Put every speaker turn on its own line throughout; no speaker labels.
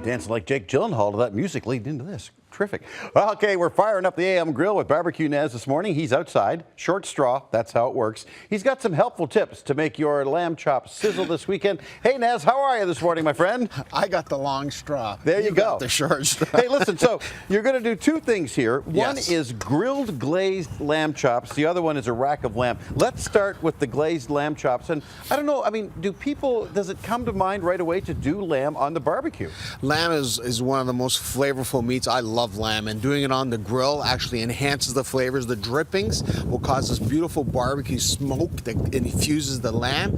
Dancing like Jake Gyllenhaal to that music leading into this. Terrific. Well, okay, we're firing up the AM grill with BBQ Naz this morning. He's outside, short straw, that's how it works. He's got some helpful tips to make your lamb chops sizzle this weekend. Hey, Naz, how are you this morning, my friend?
I got the long straw.
There you go.
Got the short straw.
Hey, listen, so you're going to do two things here. One
Yes.
is grilled glazed lamb chops. The other one is a rack of lamb. Let's start with the glazed lamb chops. And I don't know, I mean, does it come to mind right away to do lamb on the barbecue?
Lamb is one of the most flavorful meats. I love lamb, and doing it on the grill actually enhances the flavors. The drippings will cause this beautiful barbecue smoke that infuses the lamb.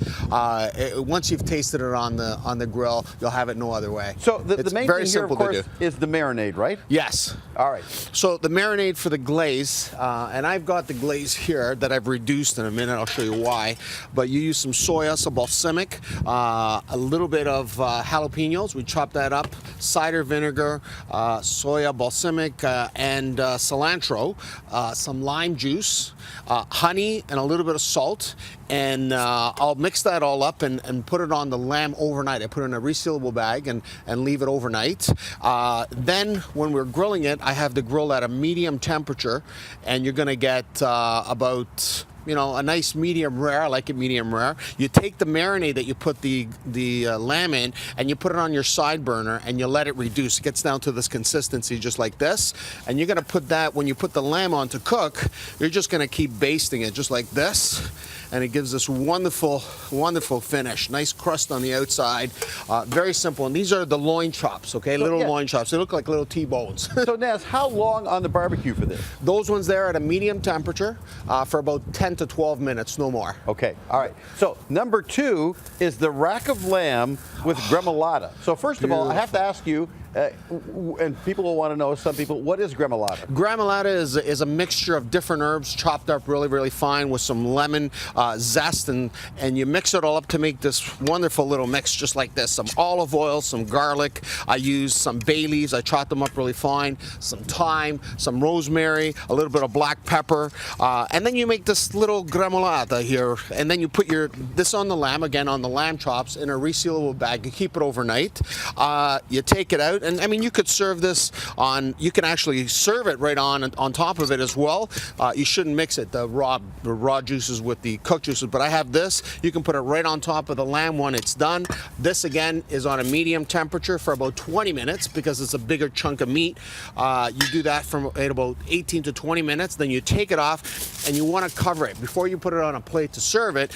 Once you've tasted it on the grill, you'll have it no other way.
So the main
very
thing here, of
simple
course,
to do.
is the marinade, right?
Yes.
All right.
So the marinade for the glaze, and I've got the glaze here that I've reduced in a minute. I'll show you why. But you use some soya, some balsamic, a little bit of jalapenos. We chop that up. Cider vinegar, soya, balsamic, and cilantro, some lime juice, honey, and a little bit of salt. And I'll mix that all up and put it on the lamb overnight. I put it in a resealable bag and leave it overnight. Then when we're grilling it, I have the grill at a medium temperature, and you're gonna get about, you know, a nice medium rare. I like it medium rare. You take the marinade that you put the lamb in, and you put it on your side burner, and you let it reduce. It gets down to this consistency just like this. And you're gonna put that, when you put the lamb on to cook, you're just gonna keep basting it just like this. And it gives this wonderful, wonderful finish. Nice crust on the outside. Very simple. And these are the loin chops, okay? Little loin chops. They look like little T-bones.
So, Naz, how long on the barbecue for this?
Those ones there at a medium temperature for about 10 to 12 minutes, no more.
Okay, all right. So number two is the rack of lamb with Gremolata. So first of all, I have to ask you, and people will want to know, some people, what is Gremolata?
Gremolata is a mixture of different herbs chopped up really, really fine with some lemon zest, and you mix it all up to make this wonderful little mix just like this. Some olive oil, some garlic. I use some bay leaves. I chop them up really fine. Some thyme, some rosemary, a little bit of black pepper, and then you make this little Gremolata here, and then you put this on the lamb, again on the lamb chops, in a resealable bag. You keep it overnight. You take it out, and I mean, you could serve this on, you can actually serve it right on top of it as well. You shouldn't mix it, the raw juices with the cooked juices, but I have this. You can put it right on top of the lamb when it's done. This again is on a medium temperature for about 20 minutes because it's a bigger chunk of meat. You do that for about 18 to 20 minutes, then you take it off, and you want to cover it. Before you put it on a plate to serve it,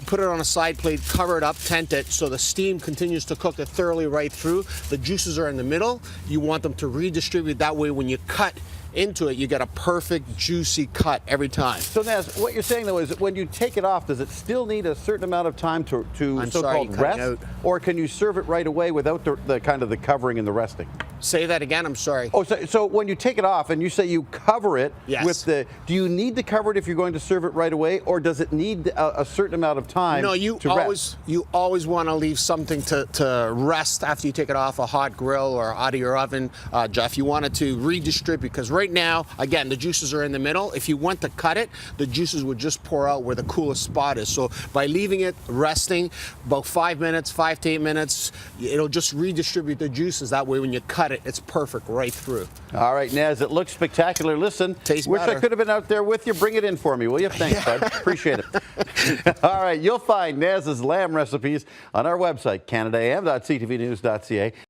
put it on a side plate, cover it up, tent it, so the steam continues to cook it thoroughly right through. The juices are in the middle. You want them to redistribute. That way when you cut into it, you get a perfect juicy cut every time.
So Naz, what you're saying though is that when you take it off, does it still need a certain amount of time to so-called rest, or can you serve it right away without the kind of the covering and the resting?
Say that again, I'm sorry.
Oh, so when you take it off and you say you cover it
Yes.
with do you need to cover it if you're going to serve it right away, or does it need a certain amount of time
No,
to rest?
you always want to leave something to rest after you take it off a hot grill or out of your oven, Jeff. You want it to redistribute, because right now, again, the juices are in the middle. If you went to cut it, the juices would just pour out where the coolest spot is. So by leaving it resting about 5 minutes, 5 to 8 minutes, it'll just redistribute the juices. That way when you cut it, it's perfect right through.
All right, Naz, it looks spectacular. Listen,
Tastes
wish
better.
I could have been out there with you. Bring it in for me, will you? Thanks, bud. Appreciate it. All right, you'll find Naz's lamb recipes on our website, canadaam.ctvnews.ca.